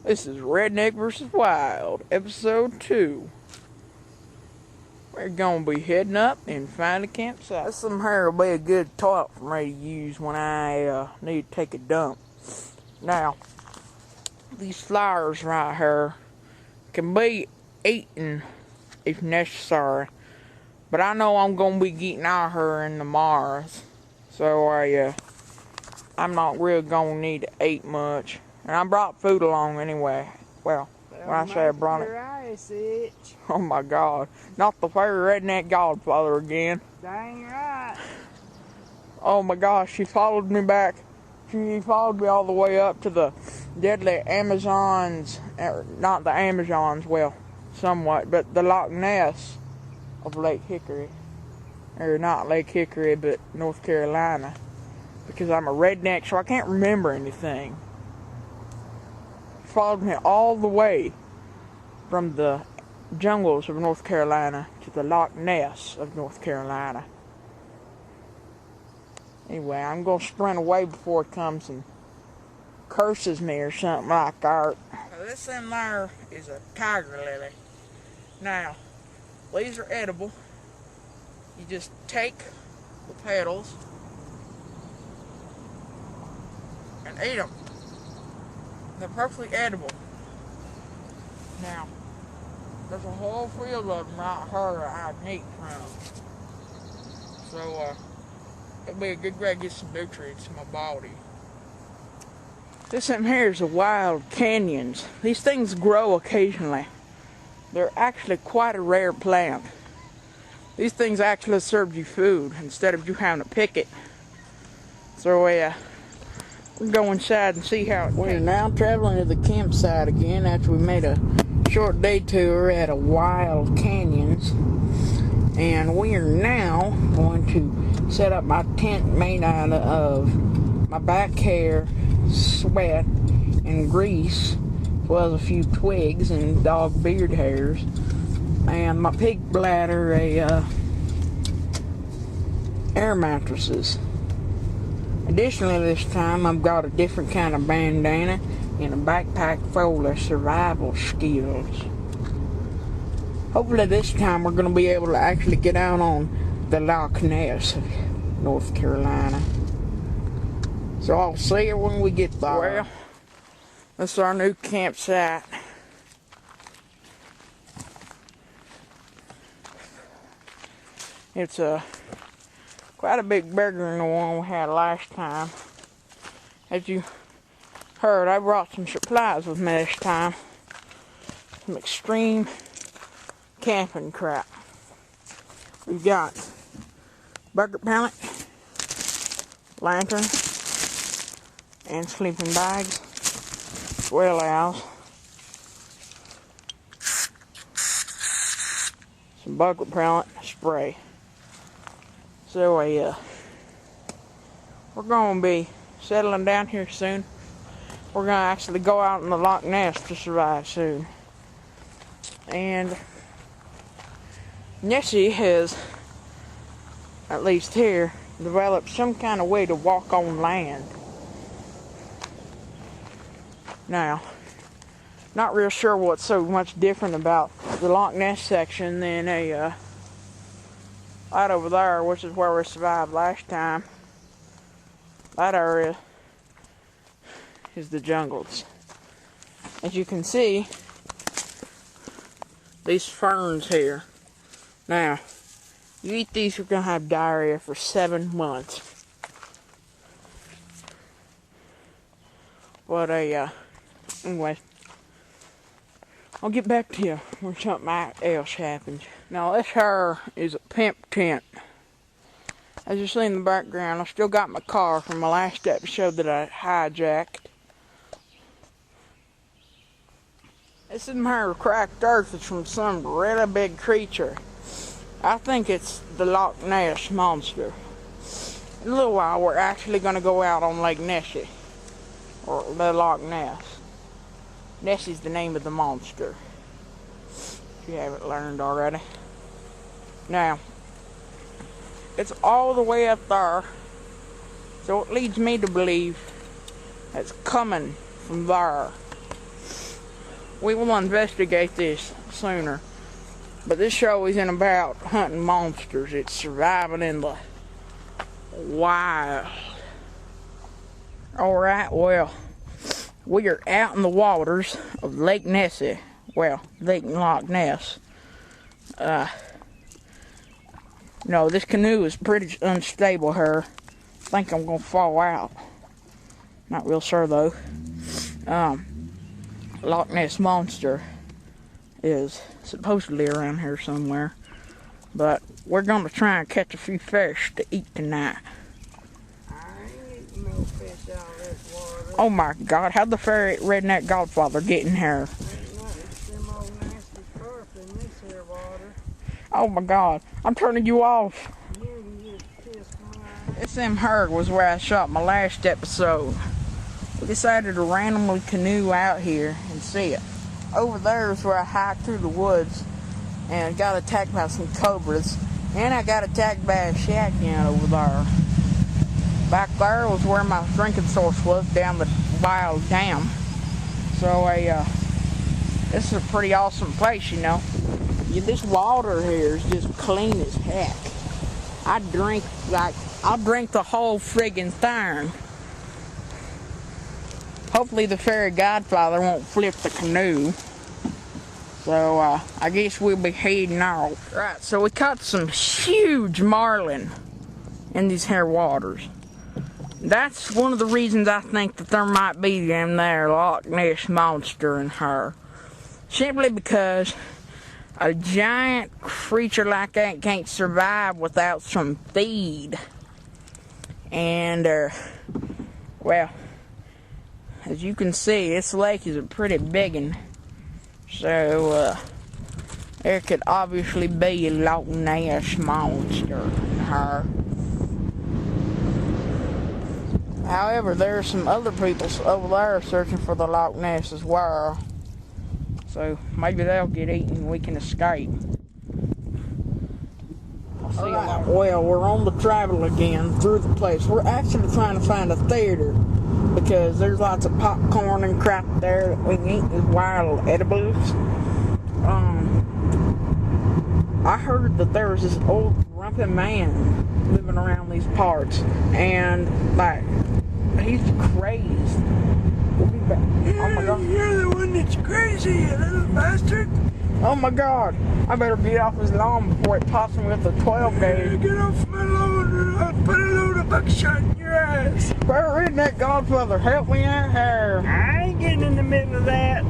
This is Redneck vs. Wild, episode 2. We're gonna be heading up and find a campsite. This here will be a good toilet for me to use when I need to take a dump. Now, these flowers right here can be eaten if necessary, but I know I'm gonna be getting out here in the Mars, so I'm not really gonna need to eat much. And I brought food along anyway. Well, when I say I brought it. Oh my God. Not the fairy redneck godfather again. Dang right. Oh my gosh, she followed me back. She followed me all the way up to the deadly Amazons. Not the Amazons, well, somewhat, but the Loch Ness of Lake Hickory. Or not Lake Hickory, but North Carolina. Because I'm a redneck, so I can't remember anything. Followed me all the way from the jungles of North Carolina to the Loch Ness of North Carolina. Anyway, I'm going to sprint away before it comes and curses me or something like that. Now, this in there is a tiger lily. Now, these are edible. You just take the petals and eat them. They're perfectly edible. Now, there's a whole field of them right here I can eat from. So, it'll be a good way to get some nutrients in my body. This in here is the wild canyons. These things grow occasionally. They're actually quite a rare plant. These things actually serve you food instead of you having to pick it. So, we'll go inside and see how it goes. We're now traveling to the campsite again after we made a short detour at a wild canyons. And we are now going to set up my tent made out of my back hair, sweat, and grease, as well as a few twigs and dog beard hairs, and my pig bladder, air mattresses. Additionally, this time I've got a different kind of bandana and a backpack full of survival skills. Hopefully this time we're going to be able to actually get out on the Loch Ness of North Carolina. So I'll see you when we get there. Well, this is our new campsite. It's quite a big bigger than the one we had last time. As you heard, I brought some supplies with me this time. Some extreme camping crap. We've got bucket pellet, lantern, and sleeping bags, as well as some bucket pellet spray. So we're going to be settling down here soon. We're going to actually go out in the Loch Ness to survive soon. And Nessie has, at least here, developed some kind of way to walk on land. Now, not real sure what's so much different about the Loch Ness section than right over there, which is where we survived last time. That area is the jungles. As you can see, these ferns here. Now, you eat these, you're going to have diarrhea for 7 months. But, anyway, I'll get back to you when something else happens. Now, this here is a pimp tent. As you see in the background, I still got my car from my last episode that I hijacked. This is my cracked earth. It's from some really big creature. I think it's the Loch Ness monster. In a little while, we're actually going to go out on Lake Nessie, or the Loch Ness. Nessie's the name of the monster, if you haven't learned already. Now, it's all the way up there, so it leads me to believe it's coming from there. we will investigate this sooner. But this show isn't about hunting monsters. It's surviving in the wild. Alright, well, we are out in the waters of Lake Ness. Well, Lake Loch Ness. No, this canoe is pretty unstable here. I think I'm gonna fall out. Not real sure though. Loch Ness Monster is supposedly around here somewhere. But we're gonna try and catch a few fish to eat tonight. I ain't eating no fish out of this water. Oh my God, how'd the fairy redneck godfather get in here? Ain't nothing. It's them old nasty carp in this here water. Oh my God, I'm turning you off. You can get pissed mine. This herd was where I shot my last episode. We decided to randomly canoe out here and see it. Over there is where I hiked through the woods and got attacked by some cobras. And I got attacked by a shotgun over there. Back there was where my drinking source was, down the wild dam. So this is a pretty awesome place, you know. This water here is just clean as heck. I'll drink the whole friggin' thing. Hopefully the fairy godfather won't flip the canoe. So I guess we'll be heading off. Right, so we caught some huge marlin in these here waters. That's one of the reasons I think that there might be them there Loch Ness Monster in her. Simply because a giant creature like that can't survive without some feed. And, well, as you can see, this lake is a pretty big one. So, there could obviously be a Loch Ness Monster in her. However, there are some other people over there searching for the Loch Ness as well. So, maybe they'll get eaten and we can escape. Alright, well, we're on the travel again through the place. We're actually trying to find a theater because there's lots of popcorn and crap there that we can eat as wild edibles. I heard that there was this old grumpy man living around these parts, and like he's crazed. We'll be back. Oh my God! You're the one that's crazy, you little bastard. Oh my God! I better get off his lawn before it pops me with a 12 gauge. Get off my lawn or I'll put a load of buckshot in your ass. Redneck Godfather, help me out here. I ain't getting in the middle of that.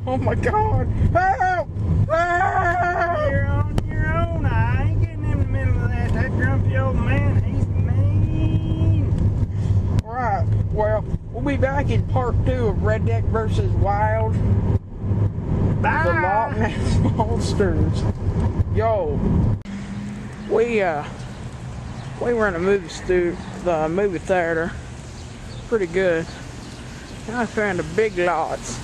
Oh my God! Help! Help! You're on your own. I ain't getting in the middle of that. That grumpy old man, he's mean. Right, well, we'll be back in part 2 of Redneck versus Wild. Bye. The Loch Ness Monsters. Yo, we were in a movie theater. Pretty good. And I found a big lots.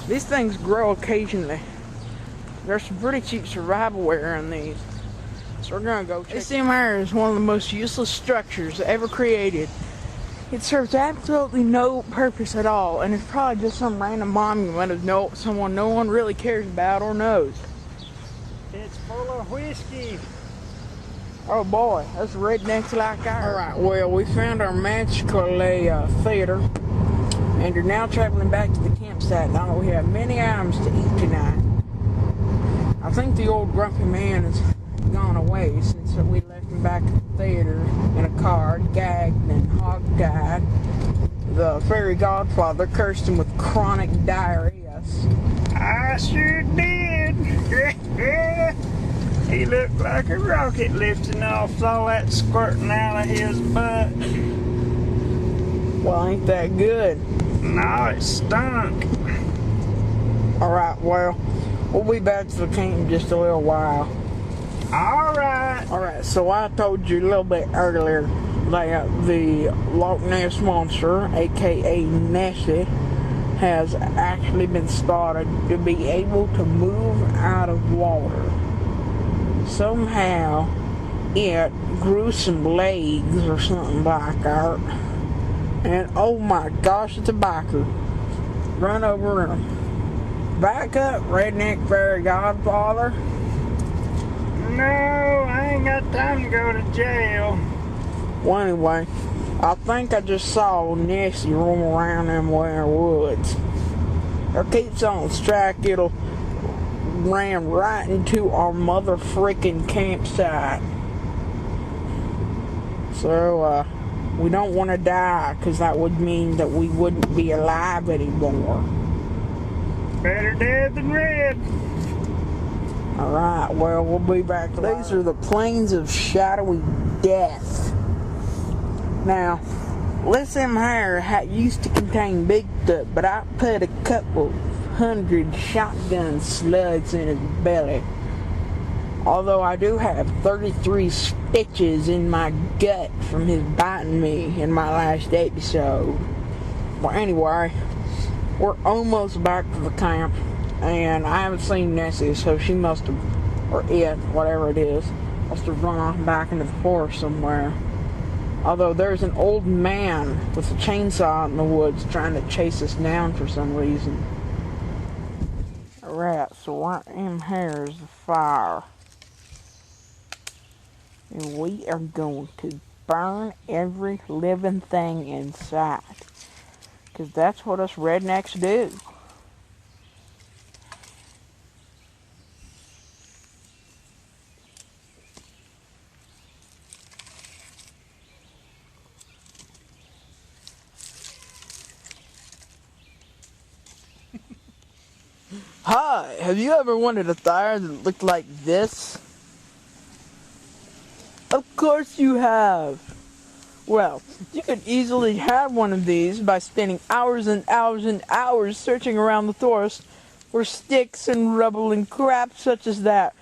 These things grow occasionally. There's some pretty cheap survival wear in these. So we're gonna go check. This MR is one of the most useless structures ever created. It serves absolutely no purpose at all, and it's probably just some random monument of someone no one really cares about or knows. It's full of whiskey. Oh boy, that's rednecks like ours. Alright, well, we found our magical theater, and are now traveling back to the campsite. Now we have many items to eat tonight. I think the old grumpy man has gone away since we left him back at the theater in a car, gagged and hog-tied. The fairy godfather cursed him with chronic diarrhea. I sure did. He looked like a rocket lifting off all that squirting out of his butt. Well, ain't that good? No, it stunk. Alright, well, we'll be back to the camp in just a little while. Alright, so I told you a little bit earlier that the Loch Ness Monster, aka Nessie, has actually been spotted to be able to move out of water. Somehow it grew some legs or something like that, and oh my gosh, it's a biker. Run over him. Back up, Redneck Fairy Godfather. No, I ain't got time to go to jail. Well, anyway, I think I just saw Nessie roam around them where woods. If it keeps on strike, it'll ram right into our mother freaking campsite. So, we don't want to die, because that would mean that we wouldn't be alive anymore. Better dead than red. Alright, well, we'll be back later. These are the plains of shadowy death. Now, Lithium Hair used to contain Bigfoot, but I put a couple hundred shotgun slugs in his belly. Although I do have 33 stitches in my gut from his biting me in my last episode. Well, anyway, we're almost back to the camp, and I haven't seen Nessie, so she must have, or it, whatever it is, must have run off back into the forest somewhere. Although there's an old man with a chainsaw in the woods trying to chase us down for some reason. Alright, so right in here is the fire. And we are going to burn every living thing inside. Because that's what us rednecks do. Hi, have you ever wanted a tire that looked like this? Of course you have. Well, you could easily have one of these by spending hours and hours and hours searching around the forest for sticks and rubble and crap such as that.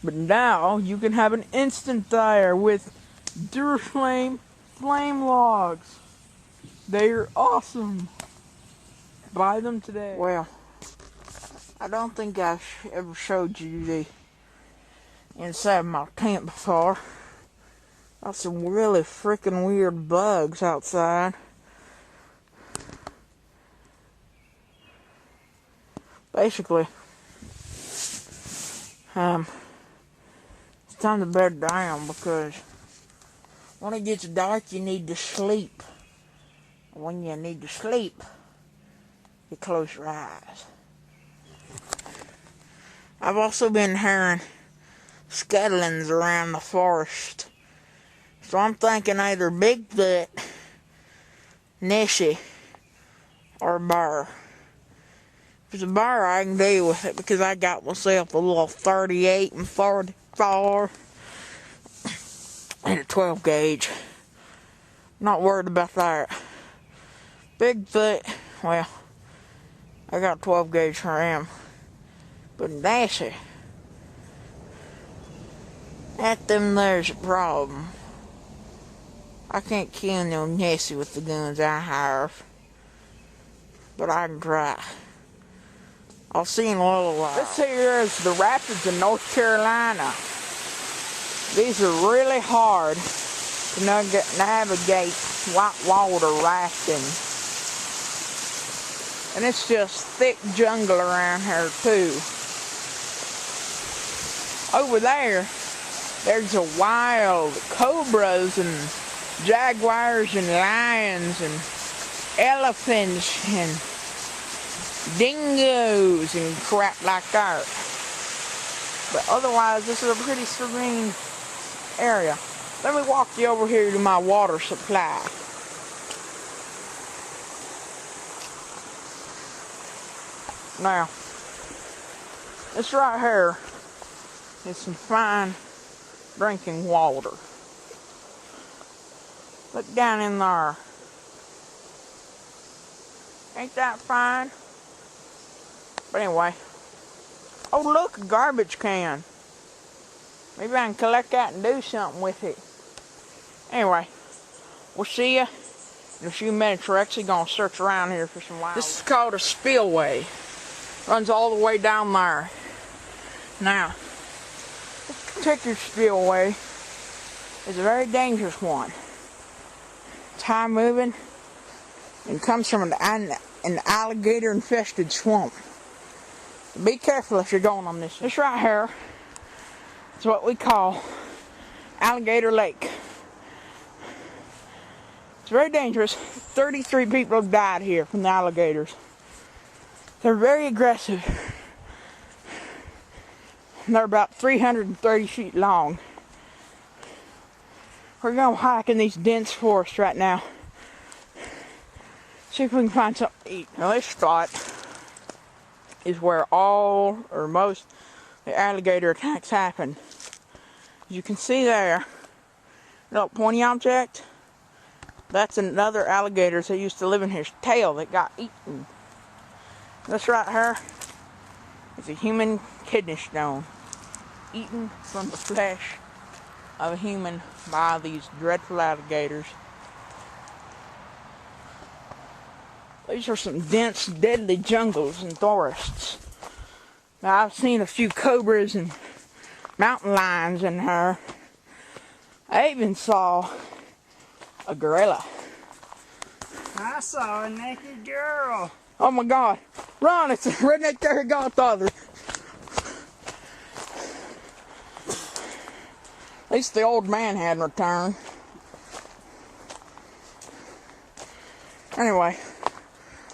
But now you can have an instant tire with Duraflame flame logs. They're awesome. Buy them today. Well, I don't think I ever showed you the inside of my tent before. Got some really freaking weird bugs outside. Basically, it's time to bed down because when it gets dark, you need to sleep. When you need to sleep, you close your eyes. I've also been hearing scuttlings around the forest. So I'm thinking either Bigfoot, Nessie, or a bear. If it's a bear, I can deal with it because I got myself a little 38 and 44 and a 12 gauge. Not worried about that. Bigfoot, well, I got 12 gauge for him. But Nessie, that them there's a problem. I can't kill no Nessie with the guns I have. But I can try. I'll see in a little while. This here is the rapids in North Carolina. These are really hard to navigate whitewater rafting. And it's just thick jungle around here too. Over there's a wild cobras and jaguars and lions and elephants and dingoes and crap like that. But otherwise, this is a pretty serene area. Let me walk you over here to my water supply. Now, this right here is some fine drinking water. Look down in there. Ain't that fine? But anyway. Oh look, a garbage can. Maybe I can collect that and do something with it. Anyway, we'll see you in a few minutes. We're actually going to search around here for some wild. This is called a spillway. Runs all the way down there. Now, this particular spillway is a very dangerous one. It's high moving and comes from an alligator infested swamp. Be careful if you're going on this. This right here is what we call Alligator Lake. It's very dangerous. 33 people have died here from the alligators. They're very aggressive. They're about 330 feet long. We're going to hike in these dense forests right now. See if we can find something to eat. Now this spot is where all or most the alligator attacks happen. As you can see there, little pointy object, that's another alligator that used to live in his tail that got eaten. This right here is a human kidney stone, eaten from the flesh of a human by these dreadful alligators. These are some dense, deadly jungles and forests. Now, I've seen a few cobras and mountain lions in here. I even saw a gorilla. I saw a naked girl. Oh my God. Run, it's a redneck fairy godfather. At least the old man hadn't returned. Anyway,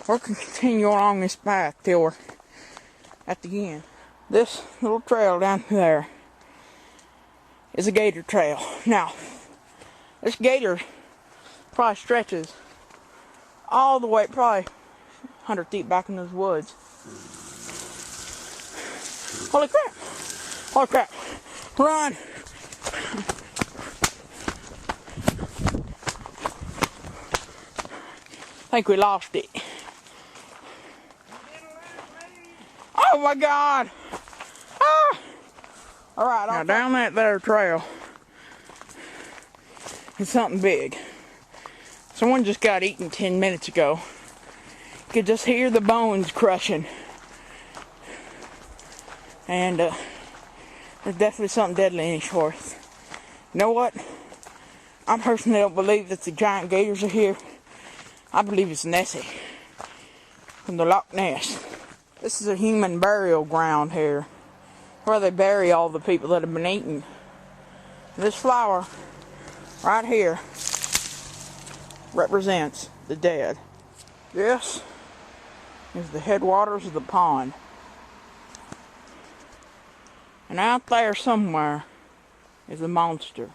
we're going to continue along this path till we're at the end. This little trail down there is a gator trail. Now, this gator probably stretches all the way, probably 100 feet back in those woods. Holy crap! Holy crap! Run! I think we lost it. Oh my God! Ah! Alright, now down that there trail is something big. Someone just got eaten 10 minutes ago. You could just hear the bones crushing. And there's definitely something deadly in these forests. You know what? I personally don't believe that the giant gators are here. I believe it's Nessie from the Loch Ness. This is a human burial ground here, where they bury all the people that have been eaten. This flower right here represents the dead. This is the headwaters of the pond. And out there somewhere is a monster.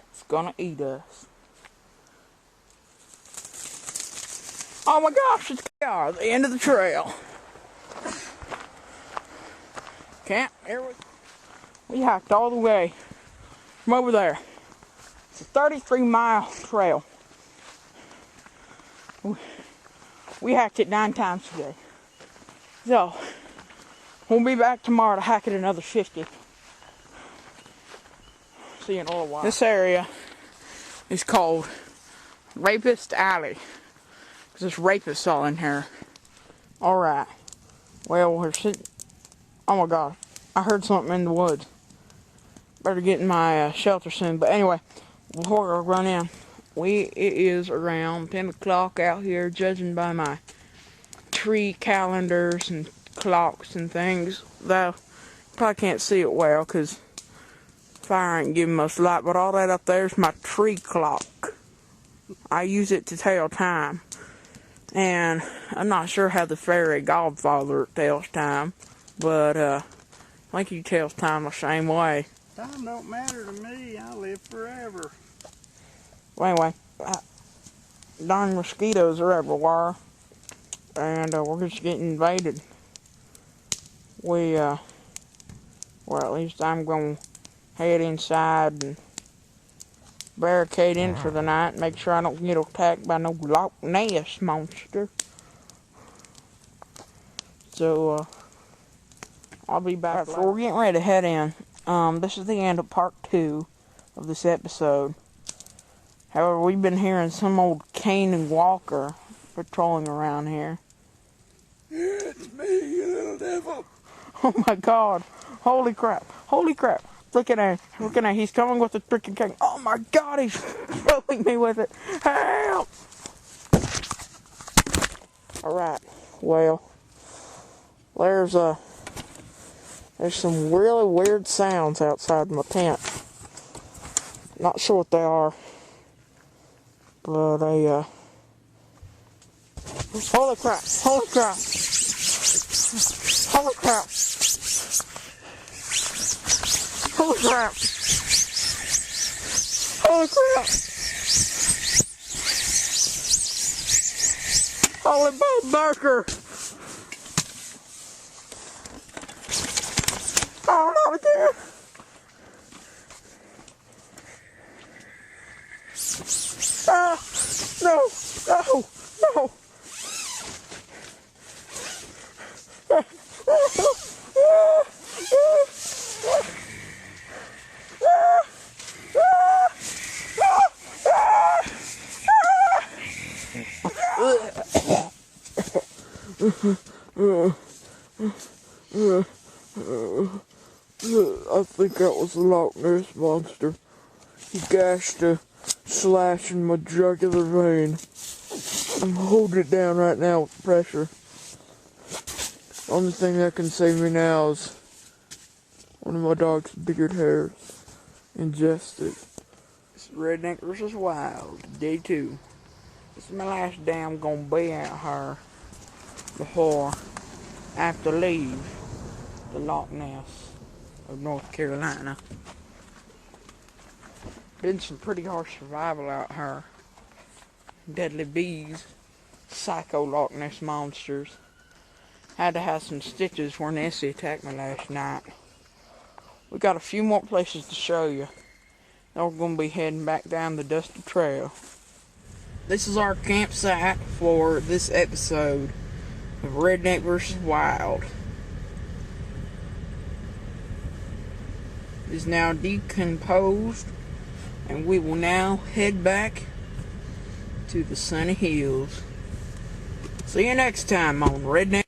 It's gonna eat us. Oh my gosh, it's the end of the trail. Camp, here we hiked all the way from over there. It's a 33-mile trail. We hiked it 9 times today. So, we'll be back tomorrow to hike it another 50. See you in a little while. This area is called Rapist Alley. Because there's rapists all in here. Alright. Well, we're sitting... Oh my God. I heard something in the woods. Better get in my shelter soon. But anyway, before we run in, it is around 10 o'clock out here, judging by my tree calendars and clocks and things. Though, you probably can't see it well because fire ain't giving much light. But all that up there is my tree clock. I use it to tell time. And I'm not sure how the fairy godfather tells time, but I think he tells time the same way. Time don't matter to me. I live forever. Well, anyway, darn mosquitoes are everywhere, and we're just getting invaded. Well, at least I'm going to head inside and barricade in for the night and make sure I don't get attacked by no Loch Ness monster. So, I'll be back. So we're getting ready to head in. This is the end of part 2 of this episode. However, we've been hearing some old Cane and Walker patrolling around here. It's me, you little devil. Oh my God. Holy crap. Holy crap. Look at him. Look at him. He's coming with the freaking cane. Oh my God, he's throwing me with it. Help! Alright. Well, There's some really weird sounds outside my tent. Not sure what they are. But holy crap! Holy crap! Holy crap! Holy crap! Holy crap! Holy Bob Barker! Oh, not again! Ah! No! No! No! I think that was the Loch Ness monster. He gashed a slash in my jugular vein. I'm holding it down right now with pressure. Only thing that can save me now is one of my dog's beard hairs ingested. It's Redneck versus Wild, day 2. This is my last day I'm gonna be out here before I have to leave the Loch Ness of North Carolina. Been some pretty harsh survival out here. Deadly bees, psycho Loch Ness monsters. Had to have some stitches where Nessie attacked me last night. We got a few more places to show you. Then we're going to be heading back down the dusty trail. This is our campsite for this episode of Redneck versus Wild. It is now decomposed, and we will now head back to the sunny hills. See you next time on Redneck.